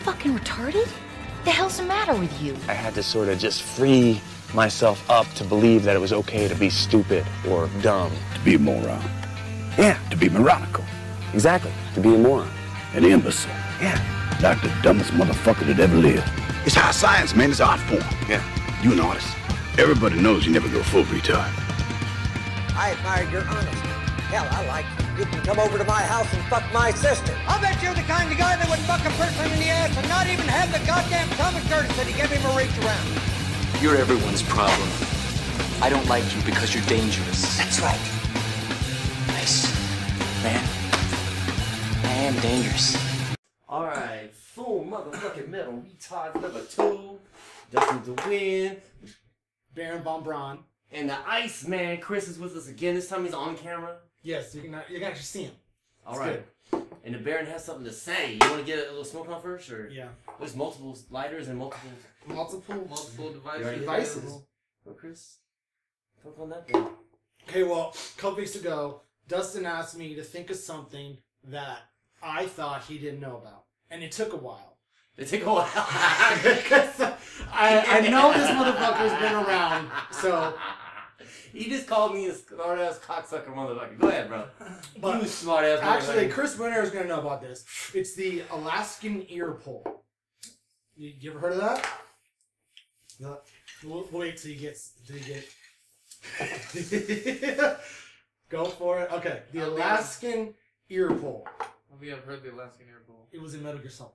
fucking retarded? The hell's the matter with you? I had to sort of just free myself up to believe that it was okay to be stupid or dumb. To be a moron. Yeah. To be moronical. Exactly. To be a moron. An imbecile. Yeah. Like the dumbest motherfucker that ever lived. It's high science, man. It's art form. Yeah. You an artist. Everybody knows you never go full retard. I admire your honesty. Hell, I like you. You can come over to my house and fuck my sister. I'll bet you're the kind of guy that would fuck a person in the ass and not even have the goddamn common courtesy to give him a reach around. You're everyone's problem. I don't like you because you're dangerous. That's right. Nice. Man, I am dangerous. Alright, full motherfucking metal retards number 2. Dusten to win. Baron Von Braun. And the Iceman, Chris, is with us again. This time he's on camera. Yes, you can actually see him. Alright. And the Baron has something to say. You want to get a little smoke on first? Or? Yeah. There's multiple lighters and multiple devices. Oh, Chris, talk on that then. Okay, well, a couple weeks ago, Dusten asked me to think of something that I thought he didn't know about. And it took a while. It took a while. Because I know this motherfucker's been around, so... He just called me a smart-ass cocksucker motherfucker. Go ahead, bro. But you smart-ass motherfucker. actually, Chris Winter is going to know about this. It's the Alaskan Ear Pole. You ever heard of that? No. We'll wait till you get... Go for it. Okay, the Alaskan Ear Pole. We have heard the Alaskan Ear Pole. It was in Metal Gear Solid.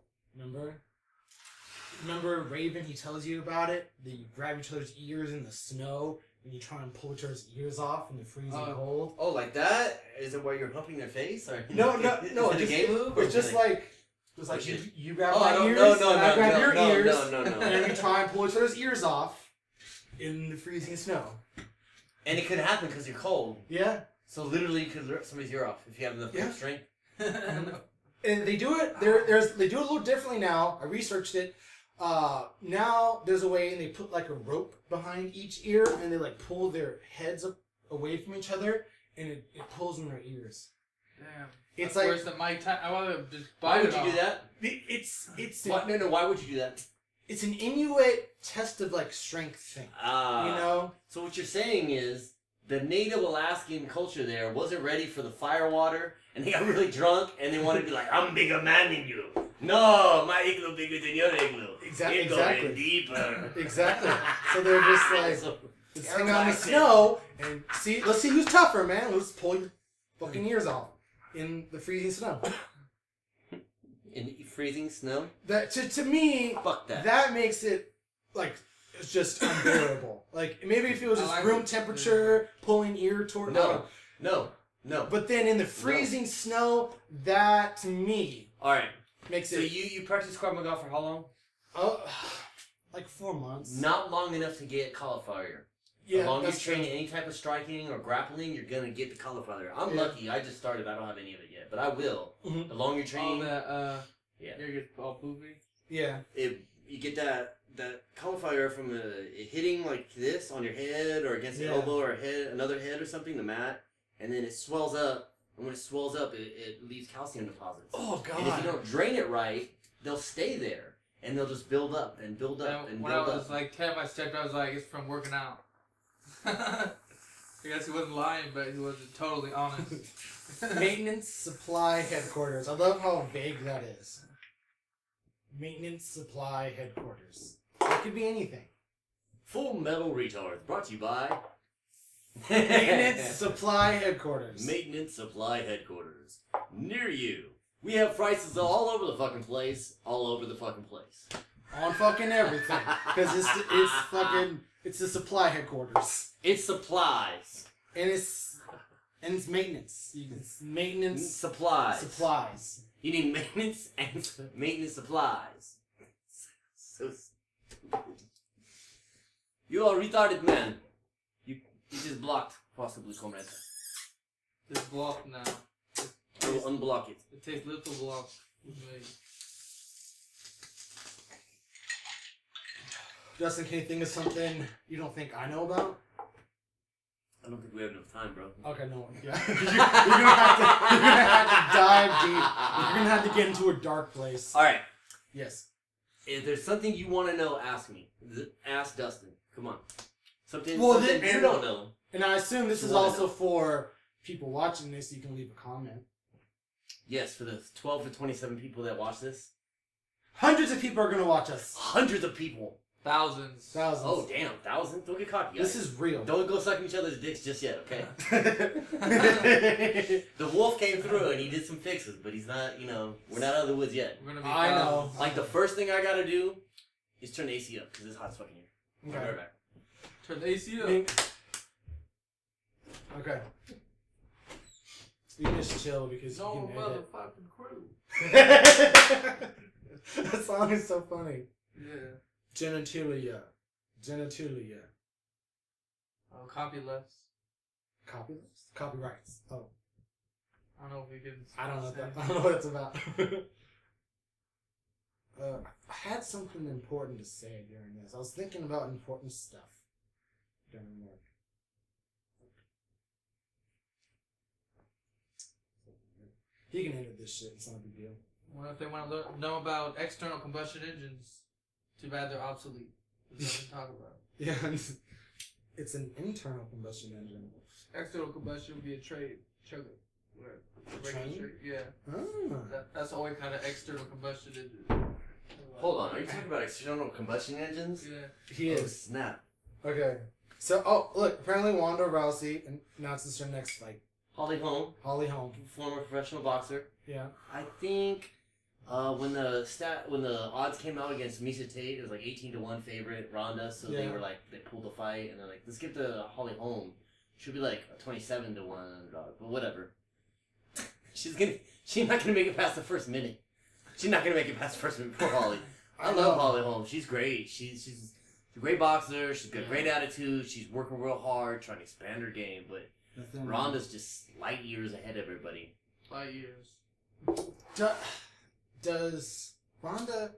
Remember Raven? He tells you about it. That you grab each other's ears in the snow and you try and pull each other's ears off in the freezing cold. Oh, like that? Is it where you're humping their face? Or No. Is it a game move? It's just like you grab my ears, no, and I grab your ears, no. and then we try and pull each other's ears off in the freezing snow. And it could happen because you're cold. Yeah. So literally, you could rip somebody's ear off if you have enough strength. And they do it. They do it a little differently now. I researched it. Now there's a way, and they put like a rope behind each ear, and they like pull their heads up away from each other, and it pulls in their ears. Damn. It's That's like worse than my time. I want to just Why bite would it you off. do that? It's What? No. Why would you do that? It's an Inuit test of like strength thing. You know. So what you're saying is the native Alaskan culture there wasn't ready for the fire water, and they got really drunk, and they wanted to be like, I'm bigger man than you. No, my igloo bigger than your igloo. Exactly. You're going deeper. Exactly. So they're just like, let's hang out in the snow and let's see who's tougher, man. Let's pull your fucking ears off in the freezing snow. In freezing snow? That to me, fuck that. That makes it like it's just unbearable. Like maybe if it was just room temperature, pulling ear toward No. But then in the freezing snow, that to me, all right, makes it. So you practiced Krav Maga for how long? Oh, like 4 months. Not long enough to get cauliflower. Yeah, as long as that's you're true. training any type of striking or grappling, you're gonna get the cauliflower. I'm lucky. I just started. I don't have any of it yet, but I will. Mm-hmm. The longer you're training, yeah, you get all poofy. Yeah. You get that cauliflower from hitting like this on your head or against the elbow or another head or something, the mat, and then it swells up. And when it swells up, it leaves calcium deposits. Oh God! And if you don't drain it right, they'll stay there and they'll just build up and build up and when build I was up. like 10, I stepped. I was like, it's from working out. I guess he wasn't lying, but he wasn't totally honest. Maintenance Supply Headquarters. I love how vague that is. Maintenance Supply Headquarters. That could be anything. Full Metal Retards, brought to you by Maintenance Supply Headquarters. Maintenance Supply Headquarters. Near you. We have prices all over the fucking place. All over the fucking place. On fucking everything. Because it's the supply headquarters. It's supplies. And it's maintenance. It's maintenance. Supplies. Supplies. You need maintenance and maintenance supplies. So stupid. You are a retarded man. You just blocked, possibly, comrade. It's blocked now. I will unblock it. It takes little blocks. Dusten, can you think of something you don't think I know about? I don't think we have enough time, bro. Okay, no. Yeah. you're gonna have to dive deep. You're gonna have to get into a dark place. All right. Yes. If there's something you want to know, ask me. Ask Dusten. Come on. Something you don't know. And I assume this is also for people watching this. You can leave a comment. Yes, for the 12 to 27 people that watch this. Hundreds of people are going to watch us. Hundreds of people. Thousands. Oh, damn. Thousands? Don't get cocky, guys. This is real. Don't go sucking each other's dicks just yet, okay? The wolf came through and he did some fixes, but he's not, we're not out of the woods yet. We're gonna be I know. Like, the first thing I gotta do is turn the AC up, because it's hot as fucking here. Okay. I'll be right back. Turn the AC up. Okay. You just chill because No you can edit. motherfucking crew. That song is so funny. Yeah. Genitalia. Oh, copyless. Copyless? Copyrights. Oh. I don't know if we can. I don't know what that's about. I had something important to say during this. I was thinking about important stuff during work. He can edit this shit. It's not a big deal. Well, if they want to know about external combustion engines, too bad they're obsolete. There's nothing to talk about. Yeah, it's an internal combustion engine. External combustion would be a trade. Train? Yeah. Ah. That's the only kind of external combustion engine. Hold on, are you talking about external combustion engines? Yeah. He is. Snap. Okay. So, look, apparently Wanda Rousey announces her next fight. Holly Holm, Former professional boxer. Yeah. I think when the odds came out against Misha Tate, it was like 18-1 favorite Ronda. So they pulled the fight and they're like, let's give the Holly Holm. She'll be like a 27-1 underdog, but whatever. She's not gonna make it past the first minute. She's not gonna make it past the first minute. Poor Holly. I love Holly Holm. She's great. She's a great boxer. She's got a great attitude. She's working real hard, trying to expand her game, but Ronda's just light years ahead of everybody. Light years. Does Ronda...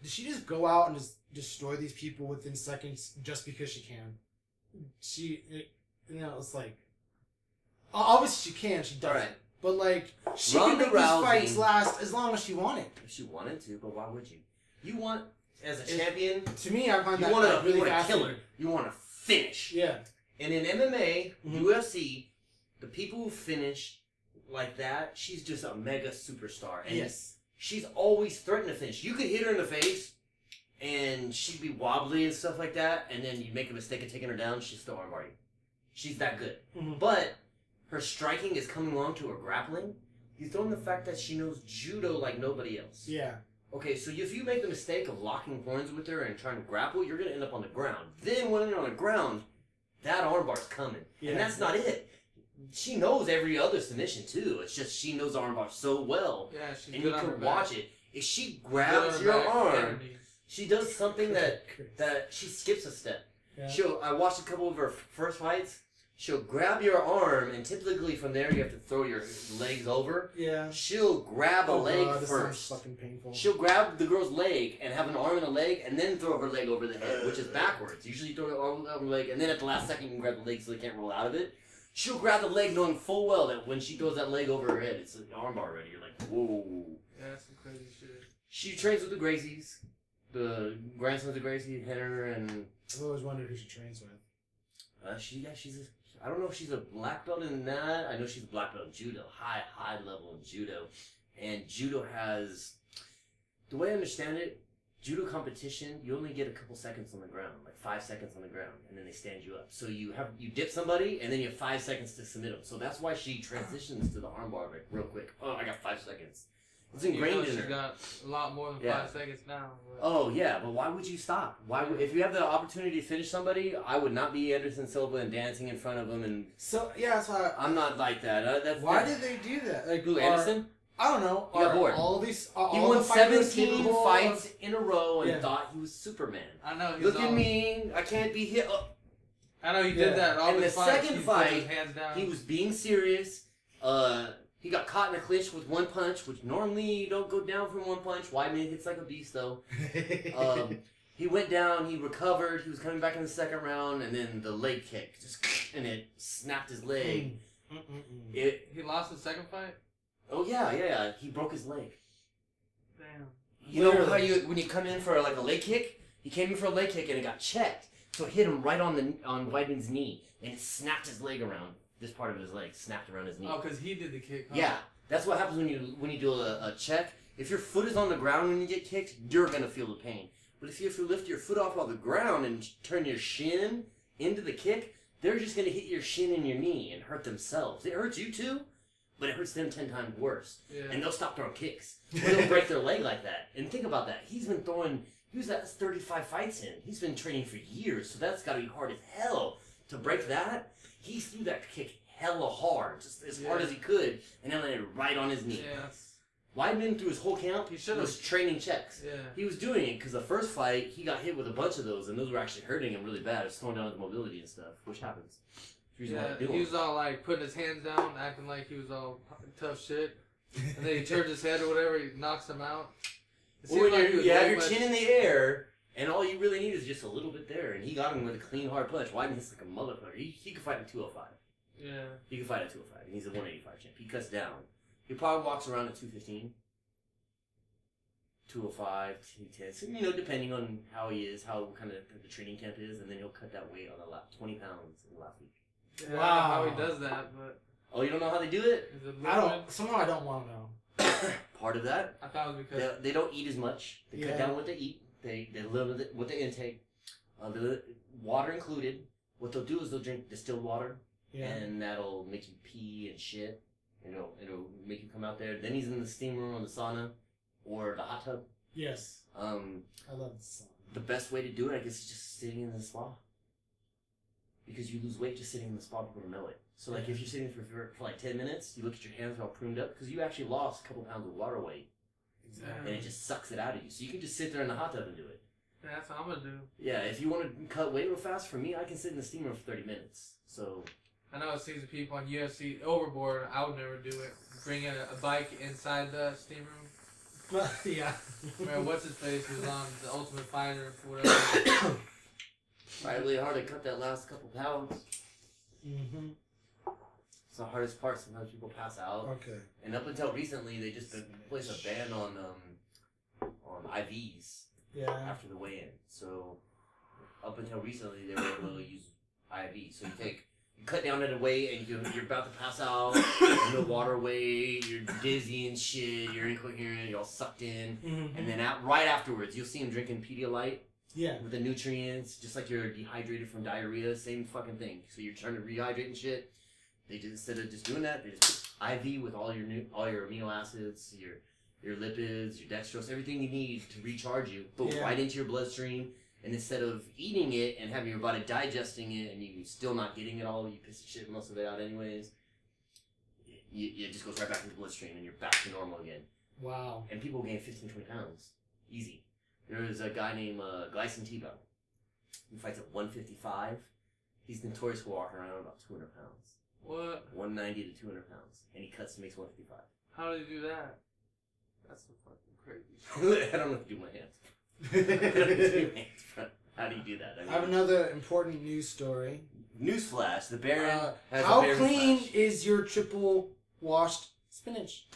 does she just go out and just destroy these people within seconds just because she can? It's like... Obviously she can, she does. Right. But like, she Ronda can make Rousey, these fights last as long as she wanted. If she wanted to, but why would you? You want, as a champion... To me, I find that really really fascinating. You want a killer. fascinating. You want to finish. Yeah. And in MMA, UFC, the people who finish like that, she's just a mega superstar. And yes. She's always threatening to finish. You could hit her in the face, and she'd be wobbly and stuff like that, and then you make a mistake of taking her down, she'd still armbar you. She's that good. But her striking is coming along to her grappling. You throw in the fact that she knows judo like nobody else. Yeah. Okay, so if you make the mistake of locking horns with her and trying to grapple, you're going to end up on the ground. Then when you're on the ground, that armbar's coming. Yeah. And that's not it. She knows every other submission, too. It's just she knows the armbar so well. Yeah, she's and good you on her can back. watch it. If she grabs your arm, she does something that she skips a step. Yeah. I watched a couple of her first fights. She'll grab your arm, and typically from there you have to throw your legs over. Yeah. She'll grab a leg God, this first. sounds fucking painful. She'll grab the girl's leg and have an arm and a leg, and then throw her leg over the head, which is backwards. Usually you throw the arm over the leg, and then at the last second you can grab the leg so they can't roll out of it. She'll grab the leg knowing full well that when she throws that leg over her head, it's an armbar already. You're like, whoa. Yeah, that's some crazy shit. She trains with the Gracies, the grandsons of Gracie, Henner, and... I've always wondered who she trains with. I don't know if she's a black belt in that. I know she's a black belt in judo. High level in judo. And judo has... The way I understand it, judo competition, you only get a couple seconds on the ground. Like 5 seconds on the ground. And then they stand you up. So you dip somebody, and then you have 5 seconds to submit them. So that's why she transitions to the armbar like real quick. Oh, I got 5 seconds. It's ingrained in her. She's got a lot more than 5 seconds now. But. Oh, yeah, but why would you stop? If you have the opportunity to finish somebody, I would not be Anderson Silva and dancing in front of him. And so, yeah, that's why... I'm not like that. Why did they do that? Like, who, Anderson? I don't know. He got bored. He won 17 fights in a row and thought he was Superman. I know. Look at me. I can't be hit. Oh. I know he did that. All in the second fight, hands down. he was being serious. He got caught in a clinch with one punch, which normally you don't go down from one punch. Weidman hits like a beast, though. He went down, he recovered, he was coming back in the second round, and then the leg kick, and it snapped his leg. He lost the second fight? Oh, yeah, he broke his leg. Damn. You know how when you come in for like a leg kick, he came in for a leg kick and it got checked, so it hit him right on Weidman's knee and it snapped his leg around. This part of his leg snapped around his knee. Oh, because he did the kick. Huh? Yeah, that's what happens when you do a check. If your foot is on the ground when you get kicked, you're gonna feel the pain. But if you lift your foot off of the ground and turn your shin into the kick, they're just gonna hit your shin and your knee and hurt themselves. It hurts you too, but it hurts them 10 times worse. Yeah. And they'll stop throwing kicks. Or they'll break their leg like that. And think about that. He was at 35 fights in. He's been training for years, so that's gotta be hard as hell to break that. He threw that kick hella hard, just as hard as he could, and then landed right on his knee. Yes. Weidman, through his whole camp, he was training checks. Yeah. He was doing it because the first fight, he got hit with a bunch of those, and those were actually hurting him really bad. It was slowing down his mobility and stuff, which happens. Yeah, he was all like putting his hands down, acting like he was all tough shit. And then he turns his head or whatever, he knocks him out. Well, when you have your chin in the air, and all you really need is just a little bit there, and he got him with a clean, hard punch. Weidman hits like a motherfucker. He could fight at 205. Yeah. He could fight at 205, and he's a 185 champ. He cuts down. He probably walks around at 215. 205, 210, so, you know, depending on how he is, how kind of the training camp is, and then he'll cut that weight on the 20 pounds in the last week. Yeah, wow. I don't know how he does that, but... Oh, you don't know how they do it? Somehow I don't want to know. Part of that. I thought it was because... They don't eat as much. They cut down what they eat. They limit what they intake. The water included. What they'll do is they'll drink distilled water, and that'll make you pee and shit. And it'll make you come out there. Then he's in the steam room or the sauna. Or the hot tub. Yes. I love the sauna. The best way to do it, I guess, is just sitting in the spa. Because you lose weight just sitting in the spa, people don't know it. So, like, if you're sitting for like 10 minutes, you look at your hands all pruned up, because you actually lost a couple pounds of water weight. Exactly. And it just sucks it out of you. So you can just sit there in the hot tub and do it. Yeah, that's what I'm going to do. Yeah, if you want to cut weight real fast, for me, I can sit in the steam room for 30 minutes. So... I know I've seen some people on UFC overboard. I would never do it. Bring a bike inside the steam room. Yeah. Man, what's his face was on The Ultimate Fighter or whatever. Tried really hard to cut that last couple pounds. Mm-hmm. It's the hardest part. Sometimes people pass out. Okay. And up until recently, they just placed a ban on IVs. Yeah. After the weigh-in. So up until recently, they were able to use IVs. So you cut down at a weight and you're about to pass out, no water weight, you're dizzy and shit, you're incoherent, you're all sucked in, and then right afterwards, you'll see him drinking Pedialyte with the nutrients, just like you're dehydrated from diarrhea, same fucking thing. So you're trying to rehydrate and shit. They just, instead of just doing that, they just put IV with all your amino acids, your lipids, your dextrose, everything you need to recharge you, boom, right into your bloodstream. And instead of eating it and having your body digesting it and you still not getting it all, you piss of shit most of it out anyways, it just goes right back into the bloodstream and you're back to normal again. Wow. And people gain 15, 20 pounds. Easy. There was a guy named Glycine Tebow. He fights at 155. He's notorious for walking around about 200 pounds. What? 190 to 200 pounds. And he cuts and makes 155. How did he do that? That's so fucking crazy. I don't know if you do my hands. How do you do that? I have another important news story. Newsflash: the Baron has how a Baron clean flash. is your triple washed spinach?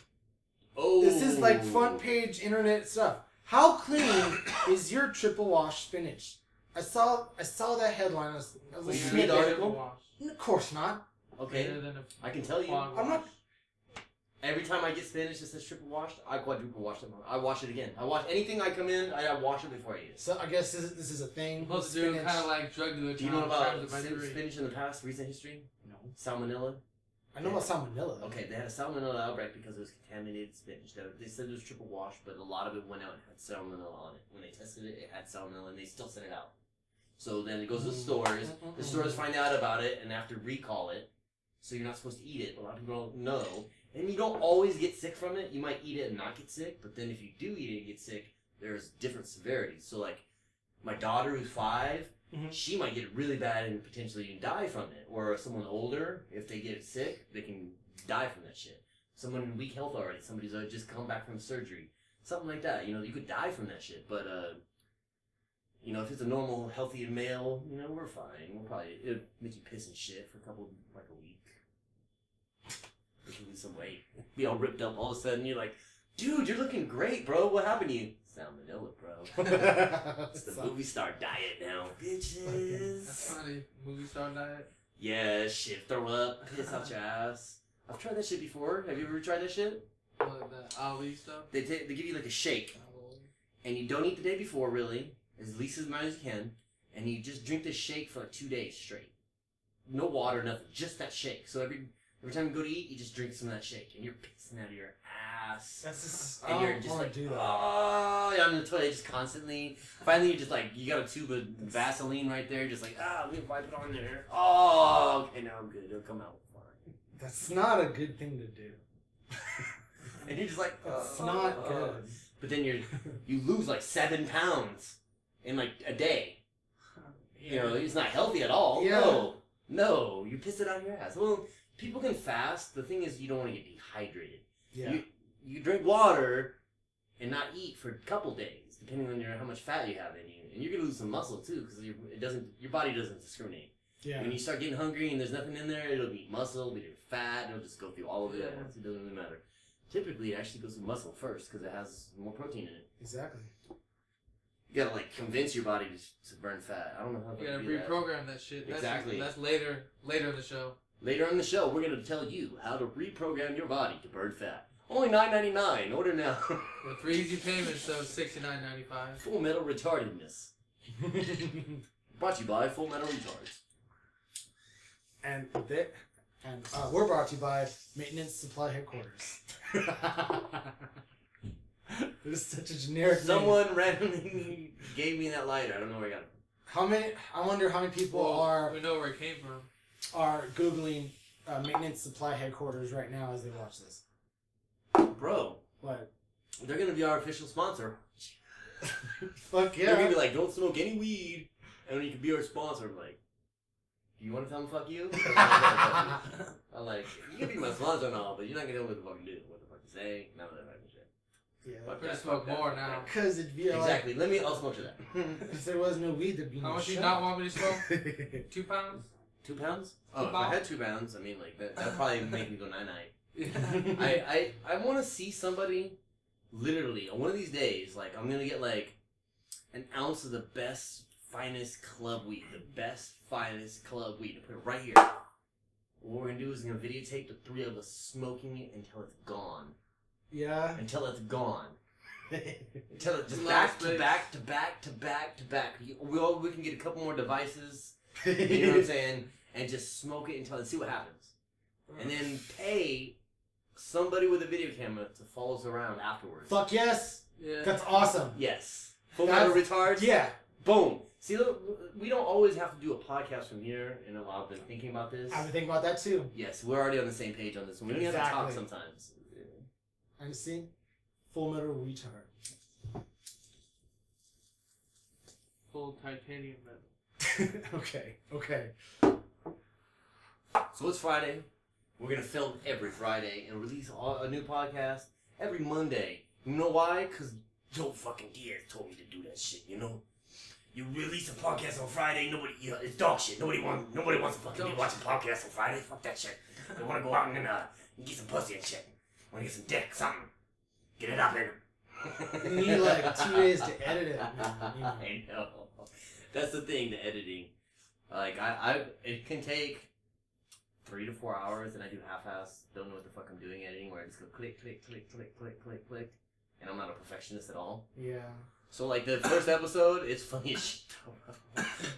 Oh, this is like front page internet stuff. How clean is your triple washed spinach? I saw that headline. Did you read the article? Of course not. Okay, I can tell you. I'm not. Every time I get spinach that says triple washed, I quadruple wash them. I wash it again. I wash anything I come in. I wash it before I eat it. So I guess this is a thing. Supposed to do kind of like drug dealer. Do you know about spinach in the past, recent history? No. Salmonella. I know about salmonella. Okay, they had a salmonella outbreak because it was contaminated spinach. They said it was triple washed, but a lot of it went out and had salmonella on it. When they tested it, it had salmonella, and they still sent it out. So then it goes to the stores. The stores find out about it and have to recall it. So you're not supposed to eat it. A lot of people don't know. And you don't always get sick from it. You might eat it and not get sick, but then if you do eat it and get sick, there's different severities. So like, my daughter who's 5, she might get it really bad and potentially even die from it. Or someone older, if they get sick, they can die from that shit. Someone in weak health already, somebody's just come back from surgery. Something like that. You know, you could die from that shit, but you know, if it's a normal, healthy male, you know, we're fine. It'll make you piss and shit for a week. You can lose some weight. Be all ripped up all of a sudden. You're like Dude, you're looking great, bro. What happened to you? Salmonella, bro. It's the movie star diet now, bitches. That's funny. Movie star diet. Yeah, shit. Throw up, piss out your ass. I've tried that shit before. Have you ever tried that shit? Like that Ali stuff. They give you like a shake, and you don't eat the day before, really, as least as much as you can, and you just drink this shake for like 2 days straight. No water, nothing, just that shake. So every time you go to eat, you just drink some of that shake, and you're pissing out of your ass. That's just, and you're just like, do that. oh, you're on the toilet just constantly. Finally, you're just like, you got a tube of Vaseline right there, just like, let me wipe it on there. Oh, okay, now I'm good. It'll come out fine. That's not a good thing to do. And you're just like, it's not good. But then you lose like 7 pounds in like a day. You know, it's not healthy at all. Yeah. No, you piss it out of your ass. Well, people can fast. The thing is, you don't want to get dehydrated. Yeah. You drink water and not eat for a couple days, depending on how much fat you have in you, and you're gonna lose some muscle too, because your body doesn't discriminate. Yeah. When you start getting hungry and there's nothing in there, it'll be muscle, it'll be fat, it'll just go through all of it at once. It doesn't really matter. Typically, it actually goes through muscle first because it has more protein in it. Exactly. You gotta like convince your body to burn fat. I don't know how to You gotta do that. reprogram that shit. Exactly. That's later in the show. Later in the show, we're gonna tell you how to reprogram your body to burn fat. Only $9.99. Order now. With 3 easy payments of $69.95. Full Metal Retardedness. Brought to you by Full Metal Retards. And we're brought to you by Maintenance Supply Headquarters. It is such a generic Someone name. randomly gave me that lighter. I don't know where I got it from. I wonder how many people We know where it came from. are Googling Maintenance Supply Headquarters right now as they watch this. Bro. What? They're going to be our official sponsor. Fuck yeah. They're going to be like, don't smoke any weed, and you can be our sponsor. I'm like, do you want to tell them fuck you? I'm like, you can be my sponsor and all, but you're not going to know what the fuck to do. What the fuck to say. None of that fucking shit. Yeah. Fuck We're that, gonna smoke fuck more that, now. Because it'd be exactly. I'll smoke to that. If there was no weed, there'd be no How much do you show. not want me to smoke? 2 pounds? 2 pounds? Oh, if I had 2 pounds, I mean, like, that'd probably make me go night-night. Yeah. I want to see somebody, literally, on one of these days, like, I'm going to get, like, an ounce of the best, finest club weed. The best, finest club weed. And put it right here. What we're going to do is we're going to videotape the 3 of us smoking it until it's gone. Yeah. Until it's gone. Until it's just back to back to back to back to back. We can get a couple more devices, you know what I'm saying, and just smoke it until and see what happens. And then pay somebody with a video camera to follow us around afterwards. Fuck yes. Yeah. That's awesome. Yes. Full Metal Retards. Yeah. Boom. See, look, we don't always have to do a podcast from here, and I've been thinking about this. I've been thinking about that too. Yes, we're already on the same page on this one. We don't have to talk sometimes. And see? Full Metal Retard. Full titanium metal. Okay. So it's Friday. We're going to film every Friday and release a new podcast every Monday. You know why? Because Joe fucking Diaz told me to do that shit, you know? You release a podcast on Friday, it's dog shit. Nobody wants to fucking be watching podcasts on Friday. Fuck that shit. They want to go out and get some pussy and shit. Want to get some dick, something. Get it up in them. You need like 2 days to edit it. Man, you know. I know. That's the thing, the editing. Like, it can take 3 to 4 hours, and I do half-ass, don't know what the fuck I'm doing editing, where I just go click, click, click, click, click, click, click, and I'm not a perfectionist at all. Yeah. So, like, the first episode, it's funny as shit.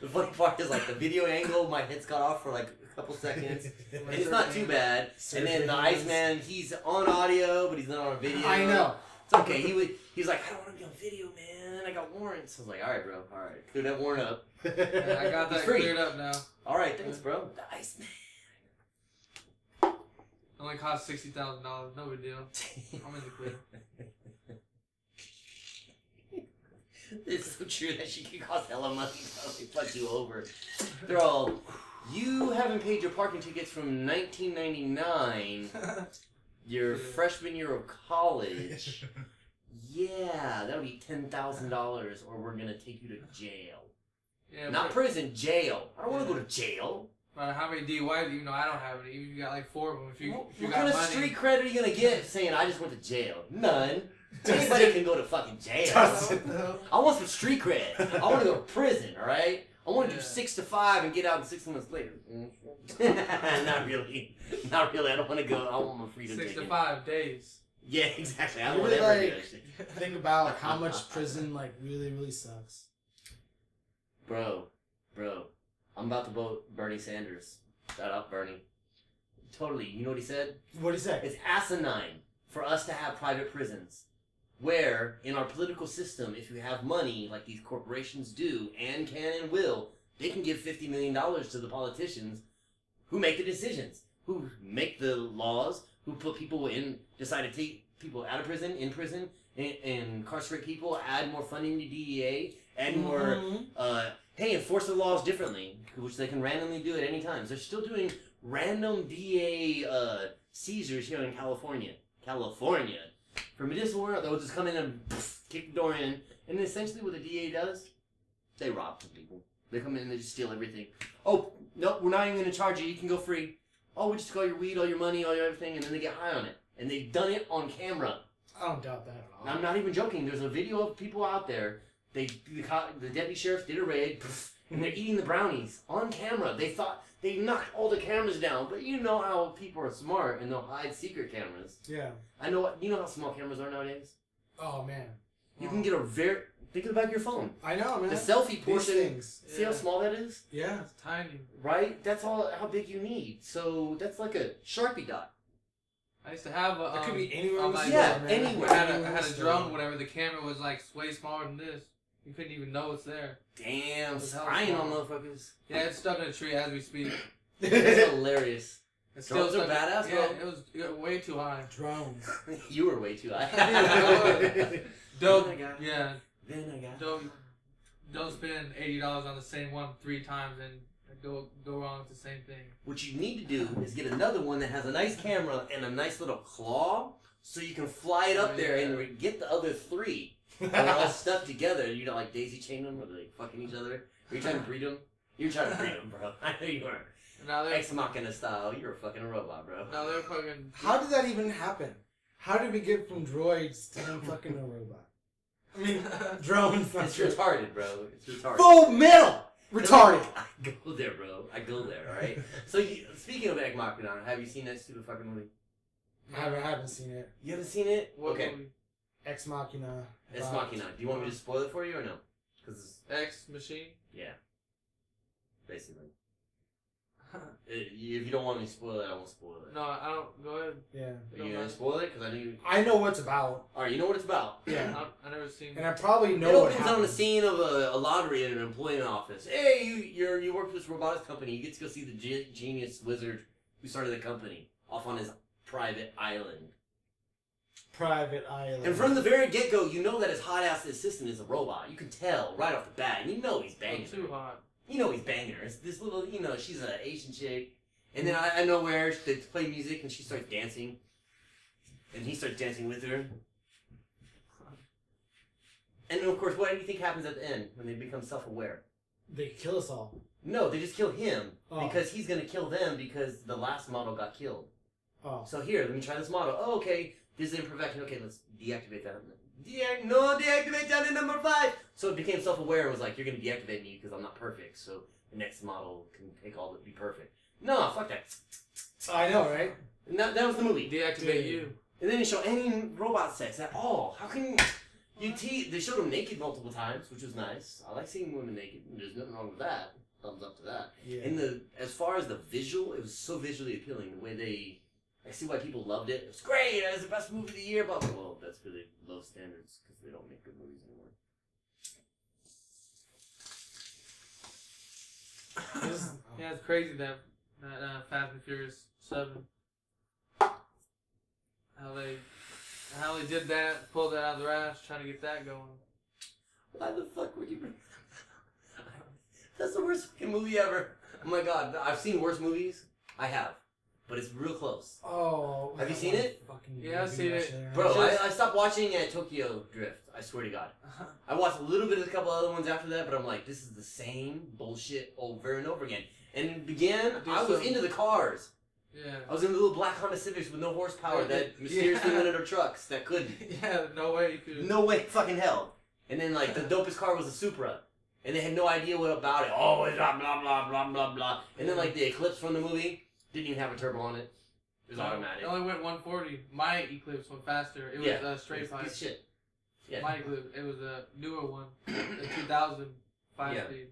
The funny part is, like, the video angle, my head's cut off for, like, a couple seconds, and it's not too bad. And then the Iceman, he's on audio, but he's not on video. I know. It's okay. He's like, I don't want to be on video, man. I got warrants. I was like, all right, bro. All right. Clear that warrant up. Yeah, I got that cleared up now. All right. Thanks, bro. The Iceman. Only cost $60,000. No big deal. I'm in the clear. It's so true that she can cost hella money. They fuck you over. They're all, you haven't paid your parking tickets from 1999. Your freshman year of college. Yeah, that'll be $10,000, or we're gonna take you to jail. Yeah, not prison, jail. I don't want to go to jail. How many DUIs? Even though I don't have any. Even if you got like 4 of them. If you What got kind of money. street cred are you gonna get saying I just went to jail? None. Anybody can go to fucking jail. I want some street cred. I want to go to prison, alright? I want to do 6 to 5 and get out 6 months later. Not really. Not really. I don't want to go. I want my freedom 6 to taken. 5 days. Yeah, exactly. I You don't want really, to ever do like, that shit. think about how much prison, like, really sucks. Bro. I'm about to vote Bernie Sanders. Shout out, Bernie. Totally. You know what he said? What'd he say? It's asinine for us to have private prisons. Where, in our political system, if you have money, like these corporations do, and can and will, they can give $50 million to the politicians who make the decisions, who make the laws, who put people in, decide to take people out of prison, in prison, and incarcerate people, add more funding to DEA, add more, hey, enforce the laws differently, which they can randomly do at any time. They're still doing random DEA seizures here in California. For medicinal warrant, they'll just come in and kick the door in, and essentially what the DA does, they rob some people. They come in and they just steal everything. Oh, no, we're not even going to charge you. You can go free. Oh, we just got your weed, all your money, all your everything, and then they get high on it. And they've done it on camera. I don't doubt that at all. I'm not even joking. There's a video of people out there. The deputy sheriff did a raid, and they're eating the brownies on camera. They thought they knocked all the cameras down, but you know how people are smart and they'll hide secret cameras. Yeah. You know how small cameras are nowadays? Oh, man. You can get a think about your phone. I know, man. The selfie portion. Things. See how small that is? Yeah. It's tiny. Right? That's all how big you need. So that's like a Sharpie dot. I used to have a. It could be anywhere on in the my- store, Yeah, man. anywhere. I had a drone, whatever. The camera was like way smaller than this. You couldn't even know it's there. Damn, That's how spying on small. motherfuckers. Yeah, it's stuck in a tree as we speak. That's hilarious. It's Drones are stuck- badass, Yeah, bro. it got way too high. Drones. You were way too high. Don't. Then I got it. Yeah. Then I got it. Don't spend $80 on the same one 3 times and go wrong with the same thing. What you need to do is get another one that has a nice camera and a nice little claw, so you can fly it up there and get the other 3. And they're all stuck together. You don't like daisy chain them, or they fucking each other. Are you trying to breed them? You're trying to breed them, bro. I know you are. Now they're Ex Machina style. You're a fucking robot, bro. now they're fucking. How did that even happen? How did we get from droids to them fucking a robot? I mean, drones. It's retarded, bro. It's retarded. Full metal! Retarded. I go there, bro. I go there, alright? So, speaking of Ex Machina, have you seen that stupid fucking movie? I haven't seen it. You haven't seen it? What Okay. movie? Ex Machina. Ex Machina. Do you want me to spoil it for you or no? Because, X machine. yeah. Basically. If you don't want me to spoil it, I won't spoil it. No, I don't. Go ahead. Yeah. Are you gonna spoil it? Because I know you. I know what it's about. Alright, you know what it's about. Yeah. I never seen. And I probably know It what opens on the happens. scene of a lottery in an employment office. Hey, you work for this robotics company. You get to go see the genius wizard who started the company off on his private island. Private island. And from the very get-go, you know that his hot-ass assistant is a robot. You can tell right off the bat. And you know he's banging Too her. hot. You know he's banging her. It's this little, she's an Asian chick. And then I know where they play music and she starts dancing. And he starts dancing with her. And then, of course, what do you think happens at the end when they become self-aware? They kill us all. No, they just kill him. Oh. Because he's going to kill them because the last model got killed. Oh. So here, let me try this model. Oh, okay. This is imperfection. Okay, let's deactivate that. Deactivate that in number 5. So it became self-aware and was like, you're going to deactivate me because I'm not perfect. So the next model can take all be perfect. No, fuck that. I know, right? And that was the movie. Deactivate you. And they didn't show any robot sex at all. How can they showed them naked multiple times, which was nice. I like seeing women naked. There's nothing wrong with that. Thumbs up to that. Yeah. And as far as the visual, it was so visually appealing. The way I see why people loved it. It was great. It was the best movie of the year. But well, that's really low standards because they don't make good movies anymore. Yeah, it's crazy that Fast and Furious 7. How they did that, pulled that out of their ass, trying to get that going. Why the fuck would you bring? That's the worst fucking movie ever. Oh my god, I've seen worse movies. I have. but it's real close. Oh. Have you seen it? Yeah, I've seen it. Bro, I stopped watching at Tokyo Drift. I swear to God. I watched a little bit of a couple other ones after that, but I'm like, this is the same bullshit over and over again. And it began, I was into the cars. Yeah. I was in the little black Honda Civics with no horsepower that mysteriously went under trucks that couldn't. Yeah, no way you could. No way fucking hell. And then like the dopest car was a Supra. And they had no idea what about it. Oh, it's blah, blah, blah, blah, blah, blah. And then like the Eclipse from the movie didn't even have a turbo on it. It was automatic. It only went 140. My Eclipse went faster. It was a straight pipe. Shit. Yeah. My Eclipse, it was a newer one. The 2000 5-speed.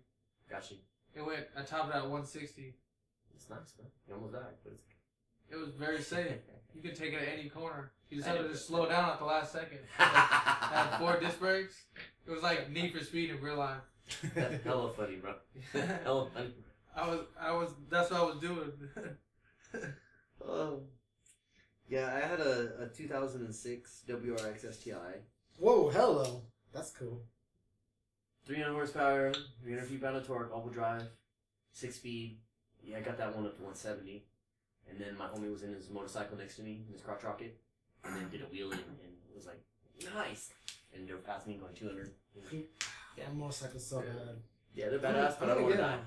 Got you. It went, I topped it at 160. It's nice, man. You almost died, but it's... It was very safe. You could take it at any corner. You just had to just slow down at the last second. Had 4 disc brakes. It was like Need for Speed in real life. That's hella funny, bro. Hella funny. That's what I was doing. Yeah, I had a 2006 WRX STI. Whoa, hello. That's cool. 300 horsepower, 300 feet-pound of torque, all-wheel drive, 6-speed. Yeah, I got that one up to 170. And then my homie was in his motorcycle next to me, in his crotch rocket, and then did a wheelie, and it was like, nice. And they were passing me going 200. Yeah, motorcycle's so bad. Yeah, they're badass, but I don't want to die.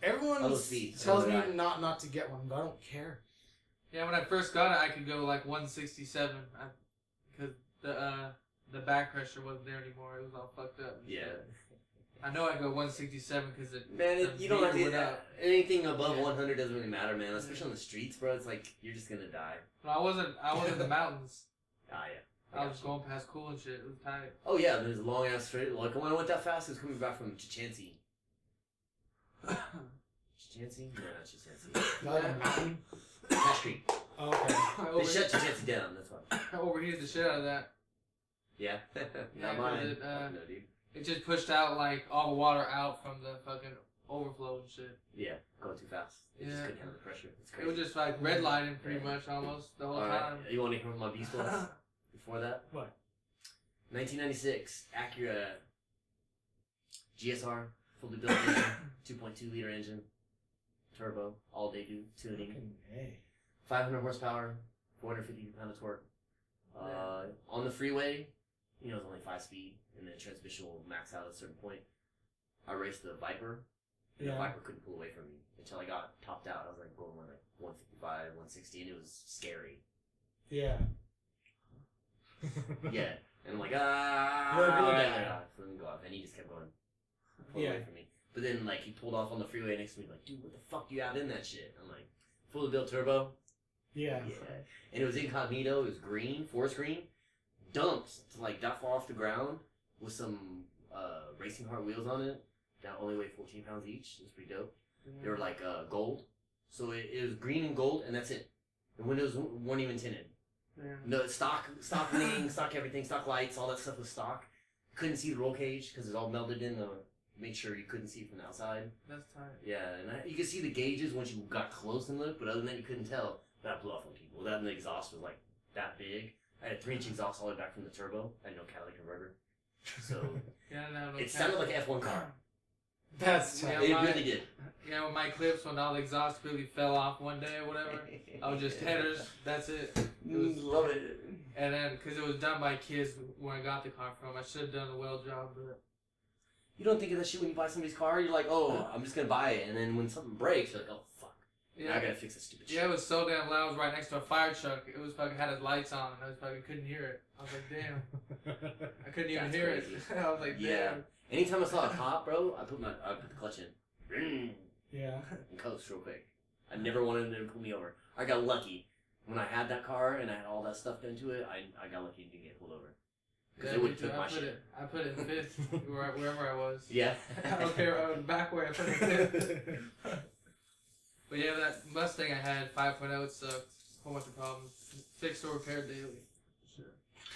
Everyone tells me not to get one, but I don't care. Yeah, when I first got it, I could go like 167 because the back pressure wasn't there anymore. It was all fucked up. Yeah. I know I go 167 because you don't have to. Anything above 100 doesn't really matter, man. Especially on the streets, bro. It's like you're just gonna die. But I wasn't in the mountains. Ah, yeah. I was going past cool and shit. It was tight. Oh yeah, there's a long ass straight. Like when I went that fast, I was coming back from Chichansi. Chichansi? No, not Chichansi. Not a mountain. Cash Creek. Oh, okay. They shut Chichansi down. That's why. I overheated the shit out of that. Yeah. Yeah, Not mine. No, dude. It just pushed out like all the water out from the fucking overflow and shit. Yeah, going too fast. It just couldn't handle the pressure. It's crazy. It was just like redlining pretty much almost the whole time. You want to hear what my beast was before that? What? 1996 Acura GSR, fully built engine, 2.2 liter engine, turbo, all day tuning, 500 horsepower, 450 pound of torque. On the freeway, you know, it's only 5-speed, and then transmission will max out at a certain point. I raced the Viper, and the Viper couldn't pull away from me until I got topped out. I was like going like 155, 160, and it was scary. Yeah. Yeah. And I'm like, go off. And he just kept going, away from me. But then, like, he pulled off on the freeway next to me, like, dude, what the fuck you out in that shit? I'm like, fully built turbo. Yeah. And it was incognito. It was green, forest green. Dumped to, like, that far off the ground with some Racing Heart wheels on it. That only weighed 14 pounds each. It was pretty dope. They were, like, gold. So it was green and gold, and that's it. The windows weren't even tinted. Yeah. No, stock wing, stock everything, stock lights, all that stuff was stock. Couldn't see the roll cage because it's all melded in to make sure you couldn't see it from the outside. That's tight. Yeah, and you could see the gauges once you got close and looked, but other than that, you couldn't tell. That blew off on people. That and the exhaust was like that big. I had a 3-inch exhaust all the way back from the turbo. I had no catalytic converter. So it sounded like an F1 car. That's tight. It really did. Yeah, with my clips, when all the exhaust really fell off one day or whatever, I was just headers. That's it. Love it. And then, because it was done by kids where I got the car from, I should have done a well job, but... You don't think of that shit when you buy somebody's car? You're like, oh, I'm just going to buy it. And then when something breaks, you're like, oh, fuck. Yeah. Now I got to fix this stupid shit. Yeah, it was so damn loud. I was right next to a fire truck. It was fucking had its lights on, and I was fucking couldn't hear it. I was like, damn. I couldn't even hear it. I was like, damn. Yeah. Anytime I saw a cop, bro, I put the clutch in. Yeah. And coast real quick. I never wanted them to pull me over. I got lucky. When I had that car and I had all that stuff done to it, I got lucky to get pulled over. Because they wouldn't take my shit. I put it in fifth, wherever I was. Yeah. I don't care, back way I put it in fifth. But yeah, that Mustang I had, 5.0, it sucked. Whole bunch of problems. Fixed or repaired daily. Sure.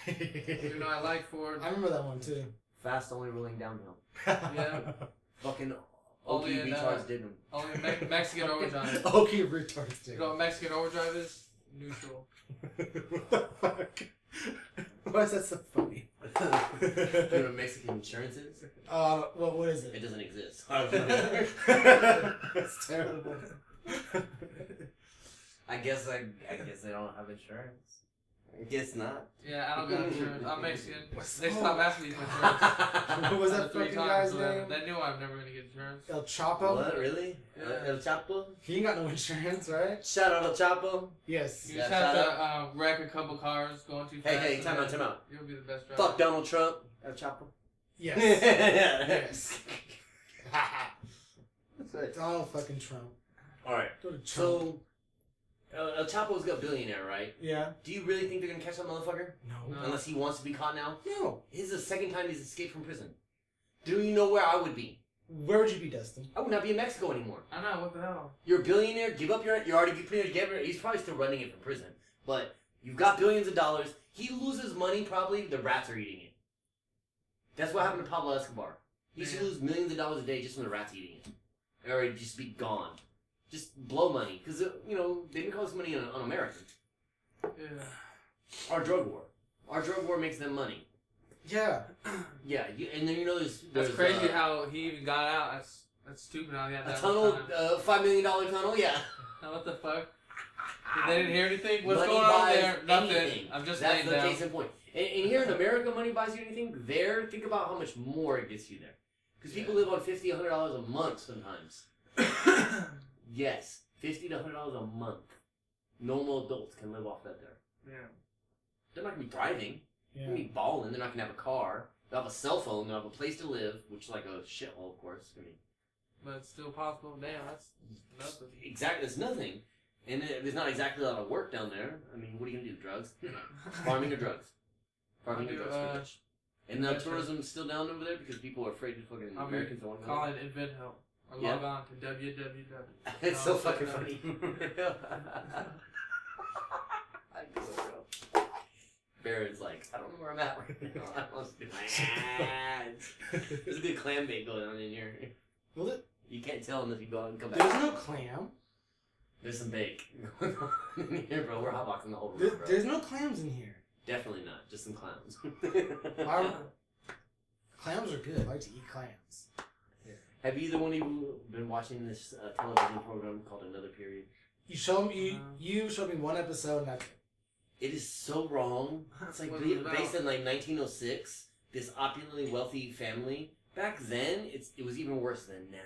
Even though I like Ford. I remember that one too. Fast, only rolling downhill. Yeah. Fucking Okie Retards did them. Only Mexican overdrive. Okie Retards did. You know what Mexican overdrive is? Neutral. What the fuck? Why is that so funny? Do you know what Mexican insurance is? What is it? It doesn't exist. It's terrible. I guess they don't have insurance. I guess not. Yeah, I don't got insurance. I'm Mexican. They stopped asking me for insurance. What was that fucking guy's name? They knew I'm never gonna get insurance. El Chapo? What, really? Yeah. El Chapo? He ain't got no insurance, right? Shout out El Chapo. Yes. You just have to wreck a couple cars going too fast. Hey, time out. You'll be the best driver. Fuck Donald Trump. El Chapo. Yes. Yes. That's right. Donald fucking Trump. Alright. Go to Trump. So, El Chapo's got billionaire, right? Yeah. Do you really think they're gonna catch that motherfucker? No. Unless he wants to be caught now? No. This is the second time he's escaped from prison. Do you know where I would be? Where would you be, Dustin? I would not be in Mexico anymore. I know, what the hell? You're a billionaire, give up you're already pretty much given. He's probably still running it from prison. But you've got billions of dollars. He loses money, probably the rats are eating it. That's what happened to Pablo Escobar. He used to lose millions of dollars a day just from the rats eating it. Or he'd just be gone. Just blow money. Because, they make all this money on America. Yeah. Our drug war. Our drug war makes them money. Yeah. Yeah, and then there's That's crazy how he even got out. That's stupid how he had a that tunnel, time. $5 million tunnel, yeah. What the fuck? They didn't hear anything? What's Money going on buys there? Nothing. anything. I'm just That's laying the down. case in point. And here in America, money buys you anything. There, think about how much more it gets you there. Because people live on $50, $100 a month sometimes. Yes, $50 to $100 a month. Normal adults can live off that there. Yeah. They're not going to be thriving. Yeah. They're going to be balling. They're not going to have a car. They'll have a cell phone. They'll have a place to live, which is like a shithole, of course. I mean, But it's still possible. Damn, that's nothing. exactly, it's nothing. And there's not exactly a lot of work down there. I mean, what are you going to do? Drugs? Farming or drugs? Farming or drugs, pretty much. And the tourism's still down over there because people are afraid to fucking Americans don't want to go. Call it Invent Help. Or log on to www. It's so fucking funny. I do it, bro. Baron's like, I don't know where I'm at right now. I want to do my ads. There's a good Clambake going on in here. Will it? You can't tell unless you go out and come back. There's no clam. There's some bake going on in here, bro. We're hotboxing the whole room, bro. There's no clams in here. Definitely not. Just some clowns. Clams are good. I like to eat clams. Yeah. Have either one of you been watching this television program called Another Period? You showed me one episode and that's it. It is so wrong. It's like based in like 1906. This opulently wealthy family. Back then, it was even worse than now.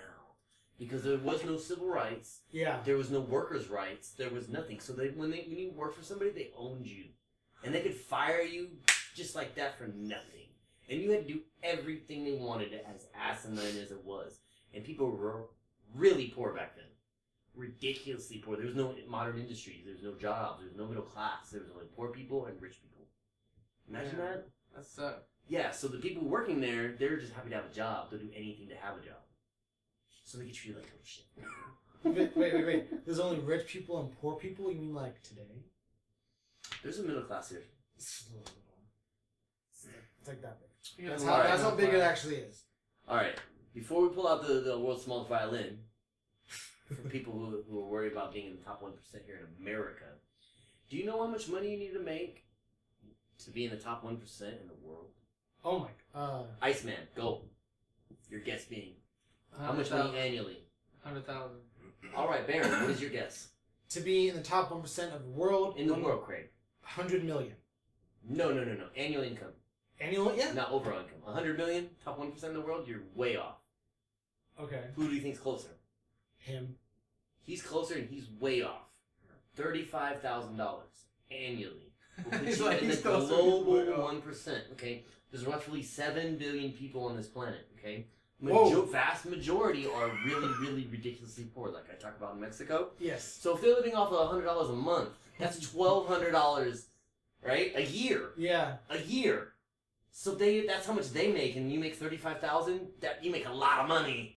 Because there was no civil rights. Yeah. There was no workers' rights. There was nothing. So when you worked for somebody, they owned you. And they could fire you just like that for nothing. And you had to do everything they wanted, as asinine as it was. And people were really poor back then. Ridiculously poor. There was no modern industries. There was no jobs. There was no middle class. There was only poor people and rich people. Imagine that? That sucks. Yeah, so the people working there, they're just happy to have a job. They'll do anything to have a job. So they get treated like total shit. Wait. There's only rich people and poor people? You mean like today? There's a middle class here. It's like that big. That's That's how big it actually is. Alright, before we pull out the world's smallest violin, for people who are worried about being in the top 1% here in America, do you know how much money you need to make to be in the top 1% in the world? Oh my god. Iceman, go. Your guess being. How much money annually? 100,000. Alright, Baron, what is your guess? To be in the top 1% of the world. In the world, Craig. 100 million. No. Annual income. Annual, yeah? Not overall income. 100 million, top 1% in the world, you're way off. Okay. Who do you think's closer? Him. He's closer and he's way off. $35,000 annually. Will put you in the global 1%, okay? There's roughly 7 billion people on this planet, okay? Vast majority are really, really ridiculously poor, like I talked about in Mexico. Yes. So if they're living off of $100 a month, that's $1,200, right? A year. Yeah. A year. So that's how much they make, and you make $35,000. That you make a lot of money.